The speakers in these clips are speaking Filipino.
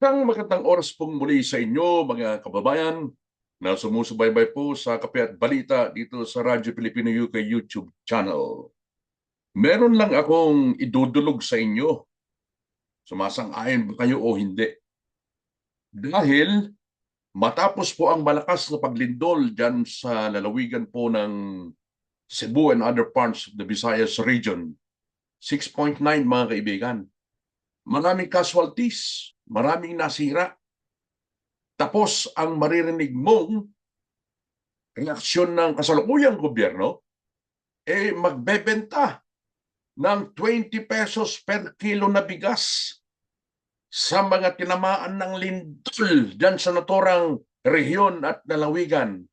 Isang magandang oras pong muli sa inyo, mga kababayan, na sumusubaybay po sa Kape at Balita dito sa Radyo Pilipino UK YouTube channel. Meron lang akong idudulog sa inyo. Sumasang-ayon ba kayo o hindi? Dahil matapos po ang malakas na paglindol dyan sa lalawigan po ng Cebu and other parts of the Visayas region, 6.9 mga kaibigan, maraming casualties, maraming nasira. Tapos ang maririnig mong reaksyon ng kasalukuyang gobyerno, magbebenta ng 20 pesos per kilo na bigas sa mga tinamaan ng lindol dyan sa naturang rehiyon at lalawigan.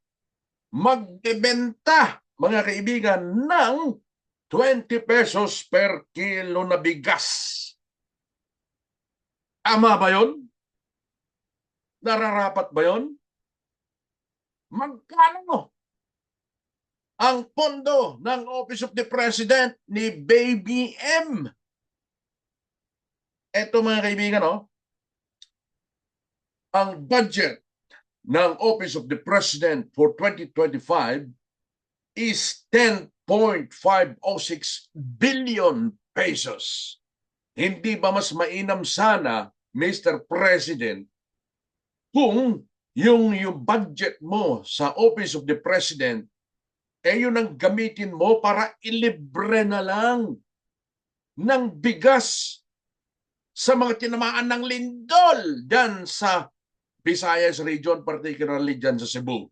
Magbebenta, mga kaibigan, ng 20 pesos per kilo na bigas. Tama ba yun? Nararapat ba yun? Magkano ang pondo ng Office of the President ni Baby M? Ito mga kaibigan, ang budget ng Office of the President for 2025 is 10.506 billion pesos. Hindi ba mas mainam sana, Mr. President, kung yung budget mo sa Office of the President yun ang gamitin mo para ilibre na lang ng bigas sa mga tinamaan ng lindol dyan sa Visayas region, particularly dyan sa Cebu.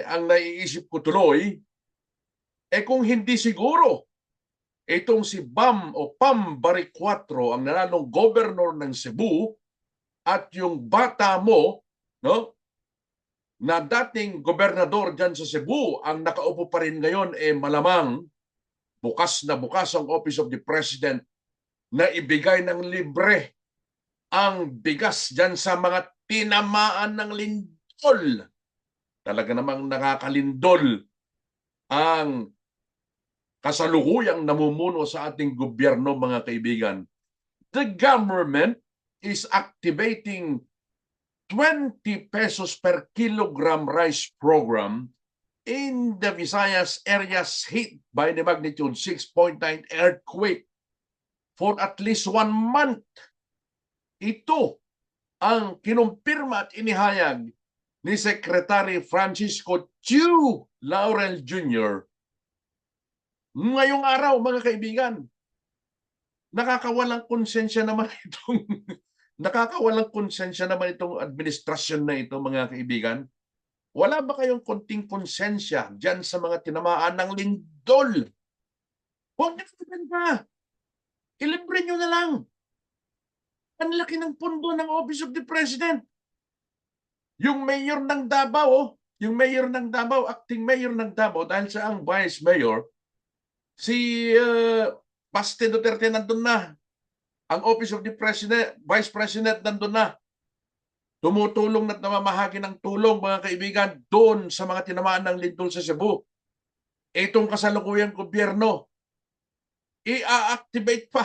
Ang naiisip ko tuloy, kung hindi siguro itong si Bam o Pam Baricuatro ang nanalong governor ng Cebu at yung bata mo, no, na dating gobernador dyan sa Cebu, ang nakaupo pa rin ngayon, malamang bukas na bukas ang Office of the President na ibigay ng libre ang bigas dyan sa mga tinamaan ng lindol. Talaga namang nakakalindol ang kasalukuyang namumuno sa ating gobyerno, mga kaibigan. The government is activating 20 pesos per kilogram rice program in the Visayas areas hit by the magnitude 6.9 earthquake for at least 1 month. Ito ang kinumpirma at inihayag ni Secretary Francisco Chu Laurel Jr. ngayong araw, mga kaibigan. Nakakawalang konsensya naman itong nakakawalang konsensya naman itong administrasyon na ito, mga kaibigan. Wala ba kayong konting konsensya dyan sa mga tinamaan ng lindol? Huwag na ba? Ilibre nyo na lang. Ang laki ng pondo ng Office of the President. Yung mayor ng Davao, acting mayor ng Davao, dahil sa ang vice mayor, si Baste Duterte nandun na. Ang Office of the President, Vice President nandun na. Tumutulong at namamahagi ng tulong, mga kaibigan, doon sa mga tinamaan ng lindol sa Cebu. Itong kasalukuyang gobyerno, i-activate pa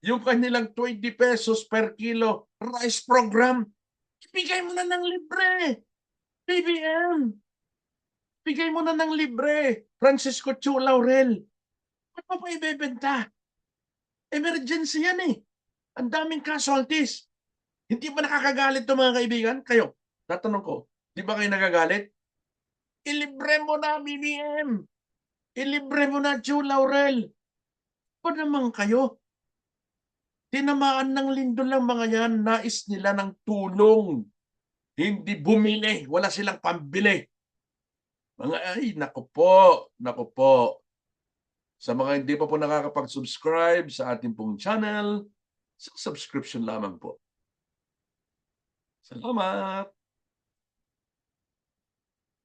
yung kanilang 20 pesos per kilo rice program. Ibigay mo na ng libre. BBM. Bigay mo na ng libre. Francisco Chu Laurel. Ano pa ibebenta? Emergency yan eh. Ang daming casualties. Hindi ba nakakagalit to, mga kaibigan? Kayo, tatanong ko, di ba kayo nagagalit? Ilibre mo na, BBM. Ilibre mo na, Chu Laurel. Pa naman kayo? Tinamaan ng lindol lang mga yan, nais nila ng tulong. Hindi bumili, wala silang pambili. Naku po. Sa mga hindi pa po nakakapag-subscribe sa ating pong channel, subscription lamang po. Salamat!